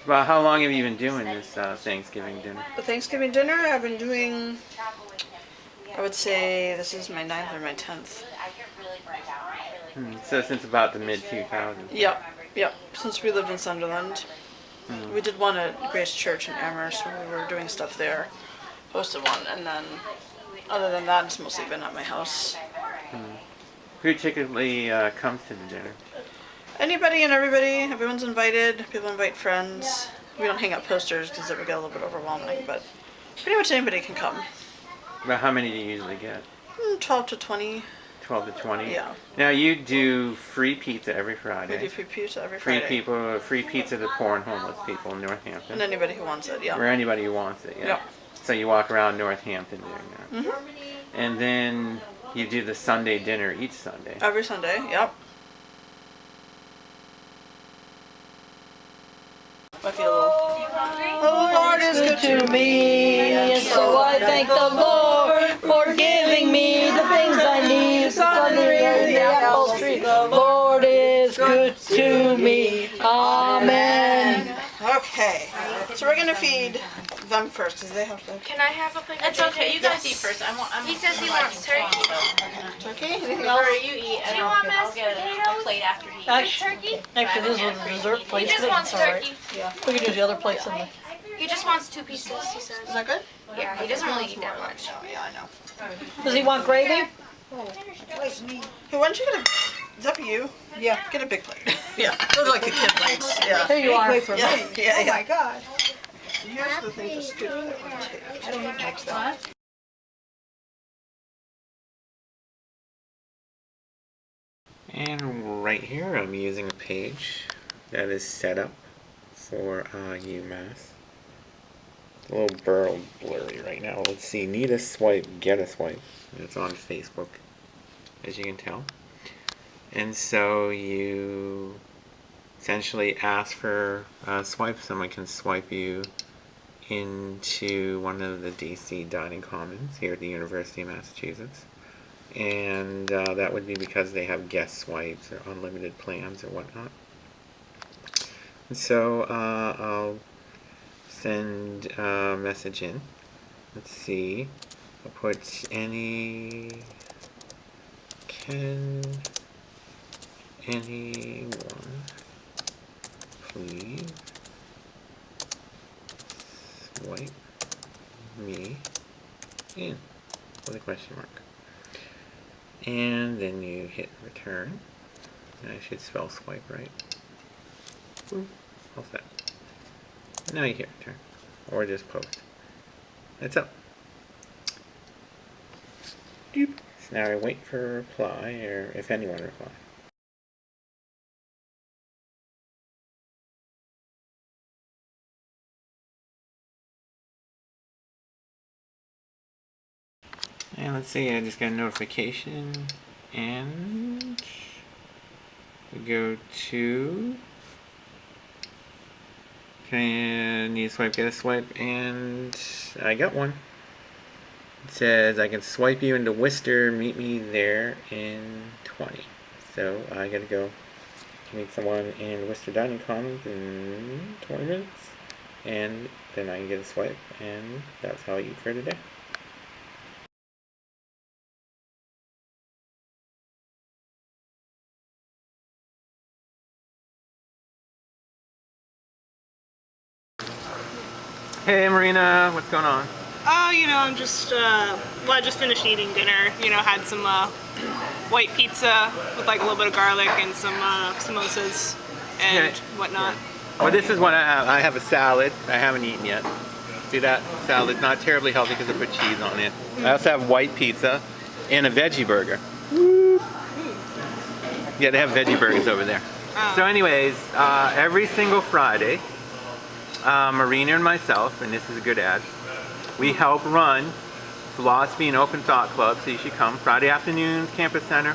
Well, how long have you been doing this Thanksgiving dinner? The Thanksgiving dinner I've been doing, I would say this is my 9th or my 10th. So since about the mid-2000s. Yep. Since we lived in Sunderland. We did one at Grace Church in Amherst when we were doing stuff there. Hosted one, and then other than that, it's mostly been at my house. Who typically comes to the dinner? Anybody and everybody. Everyone's invited. People invite friends. We don't hang up posters because it would get a little bit overwhelming, but pretty much anybody can come. About how many do you usually get? 12 to 20. 12 to 20? Yeah. Now you do free pizza every Friday. We do free pizza every Friday. Free pizza to poor and homeless people in Northampton. And anybody who wants it, yeah. Or anybody who wants it, yeah. So you walk around Northampton doing that. And then you do the Sunday dinner each Sunday. Every Sunday, yep. Might be a little... The Lord is good to me, and so I thank the Lord for giving me the things I need. Sunday, the apple tree. The Lord is good to me. Amen. Okay, so we're gonna feed them first because they have to. Can I have a plate? It's okay. You guys eat first. He says he wants turkey. Turkey? Anything else? Or you eat, and Do you want I'll mashed get a potatoes? plate after he eats. Actually, this was the dessert He place. just wants turkey. Yeah, we can do the other place in the... He just wants 2 pieces, he says. Is that good? Yeah, he doesn't really eat that much. Oh, yeah, I know. Does he want gravy? Hey, why don't you get a... Is that for you? Yeah. Get a big plate. Yeah, those are like the kid plates. Yeah. Here you are. Yeah. Oh my God. Here's the thing to scoop that one too. I don't need next time. And right here I'm using a page that is set up for UMass. A little blurry right now. Let's see. Need a swipe, get a swipe. It's on Facebook, as you can tell. And so you essentially ask for a swipe. Someone can swipe you into one of the DC dining commons here at the University of Massachusetts. And that would be because they have guest swipes or unlimited plans or whatnot. And so I'll send a message in. Let's see. I'll put can anyone please swipe me in with a question mark. And then you hit return. And I should spell swipe right. All set. And now you hit return. Or just post. It's up. Doop. So now I wait for a reply, or if anyone replies. And let's see, I just got a notification, and we go to, need a swipe, get a swipe, and I got one. It says I can swipe you into Worcester, meet me there in 20. So I gotta go meet someone in Worcester Dining Commons in 20 minutes, and then I can get a swipe, and that's how I eat for today. Hey Marina, what's going on? Oh, I'm just, I just finished eating dinner. Had some white pizza with like a little bit of garlic and some samosas and whatnot. Well, this is what I have. I have a salad I haven't eaten yet. See that? Salad's not terribly healthy because I put cheese on it. I also have white pizza and a veggie burger. Yeah, they have veggie burgers over there. Oh. So anyways, every single Friday, Marina and myself, and this is a good ad, we help run Philosophy and Open Thought Club, so you should come. Friday afternoons, Campus Center.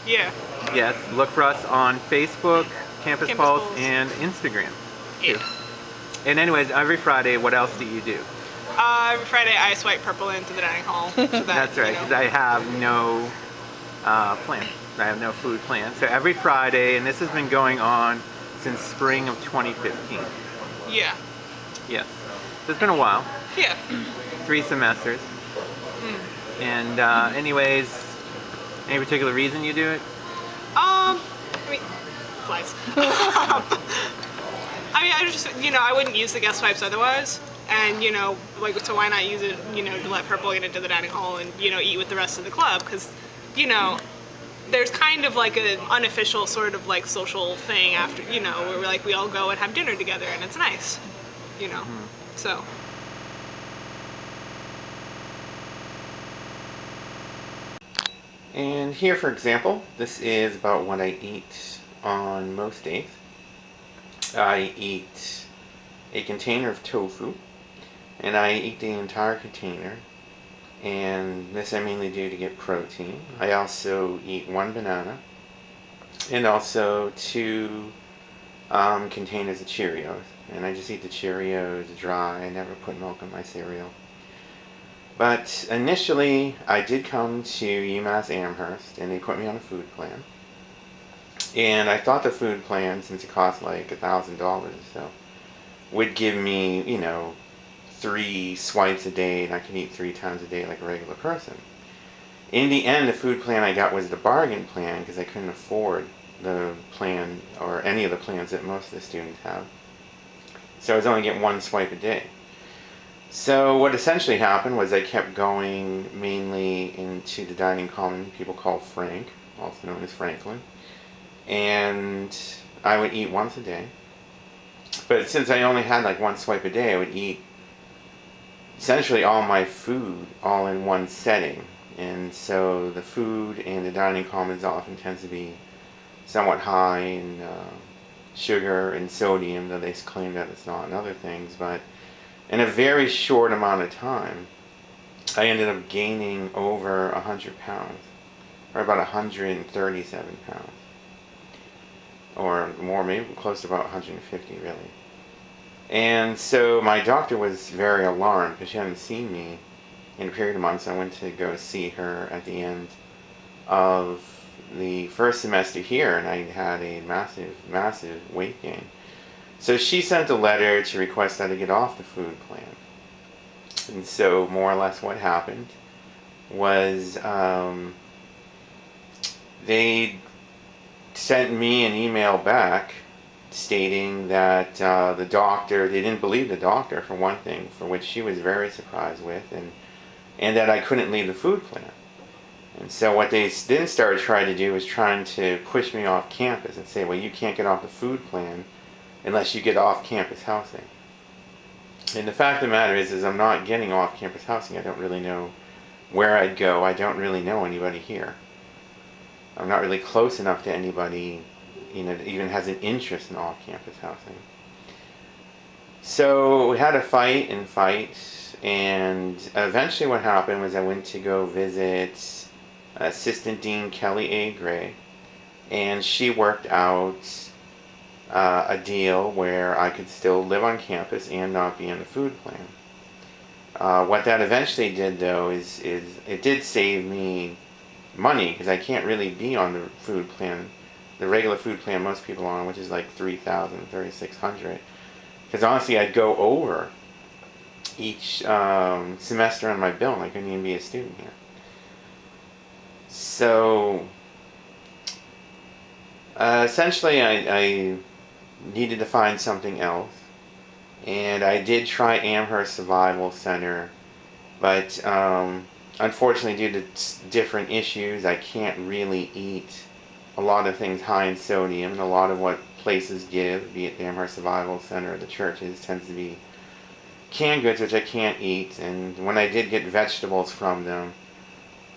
Yeah. Yes, look for us on Facebook, Campus Pulse, and Instagram. Yeah. And anyways, every Friday, what else do you do? Every Friday I swipe purple into the dining hall. So That's right, because I have no plan. I have no food plan. So every Friday, and this has been going on since spring of 2015. Yeah. Yes. So it's been a while. Yeah. 3 semesters. And anyways, any particular reason you do it? I mean, flies. I mean, I just, I wouldn't use the guest pipes otherwise. And, like, so why not use it, to let Purple get into the dining hall and, eat with the rest of the club? Because, there's kind of like an unofficial sort of like social thing after, where we all go and have dinner together and it's nice, so. And here, for example, this is about what I eat on most days. I eat a container of tofu, and I eat the entire container, and this I mainly do to get protein. I also eat 1 banana, and also 2 containers of Cheerios, and I just eat the Cheerios dry. I never put milk in my cereal. But initially, I did come to UMass Amherst, and they put me on a food plan. And I thought the food plan, since it cost like $1,000 or so, would give me, 3 swipes a day, and I can eat 3 times a day like a regular person. In the end, the food plan I got was the bargain plan because I couldn't afford the plan or any of the plans that most of the students have. So I was only getting 1 swipe a day. So what essentially happened was I kept going mainly into the dining common people call Frank, also known as Franklin, and I would eat once a day. But since I only had like 1 swipe a day, I would eat essentially all my food all in one setting. And so the food and the dining commons often tends to be somewhat high in sugar and sodium, though they claim that it's not, and other things. But in a very short amount of time, I ended up gaining over 100 pounds, or about 137 pounds, or more, maybe close to about 150 really. And so my doctor was very alarmed because she hadn't seen me in a period of months. I went to go see her at the end of the first semester here, and I had a massive weight gain. So she sent a letter to request that I get off the food plan. And so more or less what happened was they sent me an email back stating that the doctor, they didn't believe the doctor for one thing, for which she was very surprised with, and that I couldn't leave the food plan. And so what they then started trying to do was trying to push me off campus and say, well, you can't get off the food plan unless you get off-campus housing. And the fact of the matter is I'm not getting off-campus housing. I don't really know where I'd go. I don't really know anybody here. I'm not really close enough to anybody, that even has an interest in off-campus housing. So we had a fight, and eventually what happened was I went to go visit Assistant Dean Kelly A. Gray, and she worked out a deal where I could still live on campus and not be on the food plan. What that eventually did, though, is it did save me money because I can't really be on the food plan, the regular food plan most people are on, which is like $3,000, $3,600. Because honestly, I'd go over each semester on my bill, and I couldn't even be a student here. So essentially, I needed to find something else, and I did try Amherst Survival Center, but unfortunately, due to different issues, I can't really eat a lot of things high in sodium, and a lot of what places give, be it the Amherst Survival Center or the churches, tends to be canned goods, which I can't eat. And when I did get vegetables from them,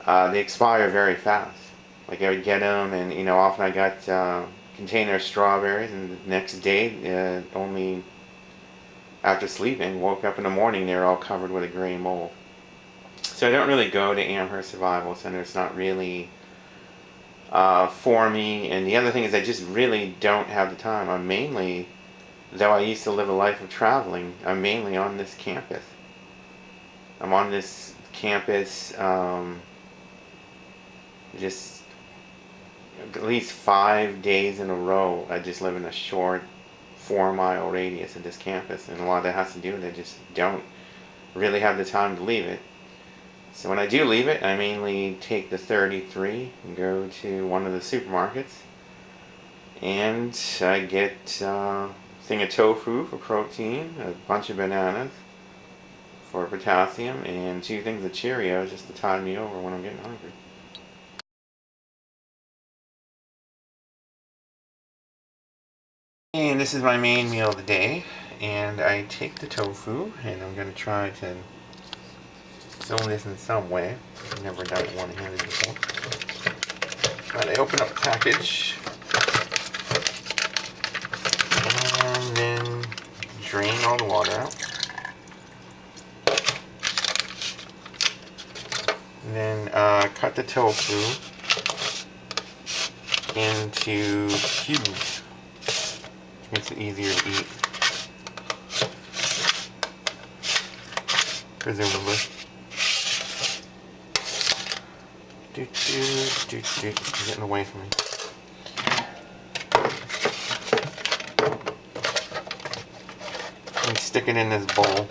they expire very fast. Like I would get them, and often I got a container of strawberries, and the next day, only after sleeping, woke up in the morning, they were all covered with a gray mold. So I don't really go to Amherst Survival Center. It's not really for me. And the other thing is I just really don't have the time. I'm mainly, though I used to live a life of traveling, I'm mainly on this campus. I'm on this campus just at least 5 days in a row. I just live in a short 4-mile radius of this campus, and a lot of that has to do with I just don't really have the time to leave it. So when I do leave it, I mainly take the 33 and go to one of the supermarkets, and I get a thing of tofu for protein, a bunch of bananas for potassium, and 2 things of Cheerios just to tide me over when I'm getting hungry. And this is my main meal of the day, and I take the tofu, and I'm going to try to film this in some way. I've never done it one-handed before. But I open up the package, and then drain all the water out. And then cut the tofu into cubes, which makes it easier to eat, presumably. It's getting away from me. And stick it in this bowl.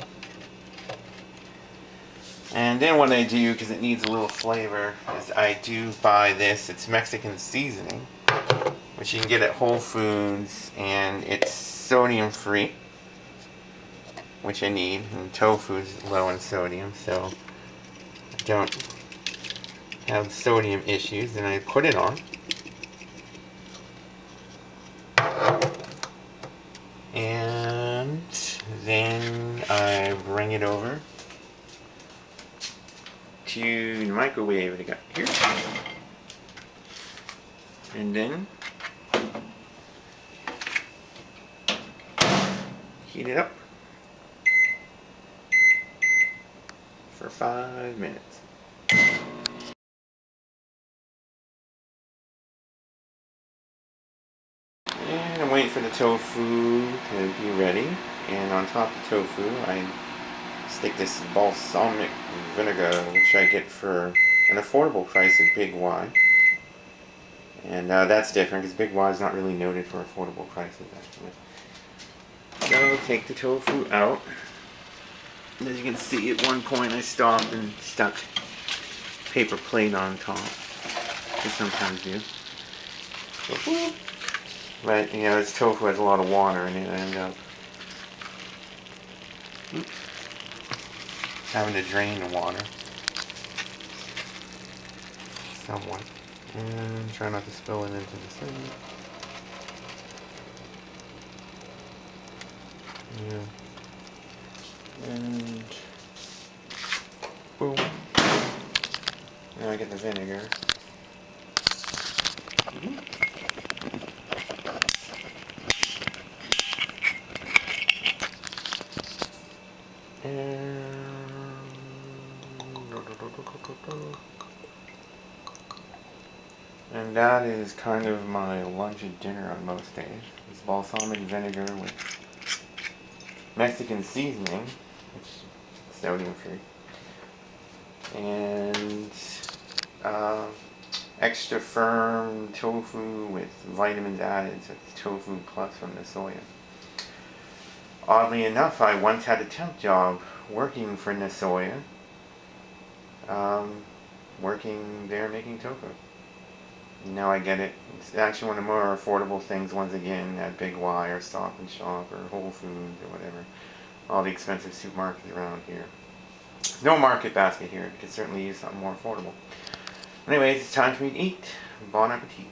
And then what I do, because it needs a little flavor, is I do buy this. It's Mexican seasoning, which you can get at Whole Foods, and it's sodium free, which I need. And tofu is low in sodium, so I don't have sodium issues. And I put it on. And then I bring it over to the microwave that I got here, and then heat it up for 5 minutes. And I'm waiting for the tofu to be ready, and on top of the tofu I stick this balsamic vinegar, which I get for an affordable price at Big Y. And that's different because Big Y is not really noted for affordable prices, actually. So take the tofu out. And as you can see, at one point I stopped and stuck paper plate on top. I sometimes do. But you know, this tofu has a lot of water in it, and I end up having to drain the water somewhat. And try not to spill it into the thing. Yeah. And boom. Now I get the vinegar. And that is kind of my lunch and dinner on most days. It's balsamic vinegar with Mexican seasoning, which is sodium free, and extra firm tofu with vitamins added, so it's tofu plus from the soya. Oddly enough, I once had a temp job working for Nasoya, working there making tofu. Now I get it. It's actually one of the more affordable things, once again, at Big Y or Stop and Shop or Whole Foods or whatever. All the expensive supermarkets around here. There's no market basket here. You could certainly use something more affordable. Anyways, it's time for me to eat. Bon appetit.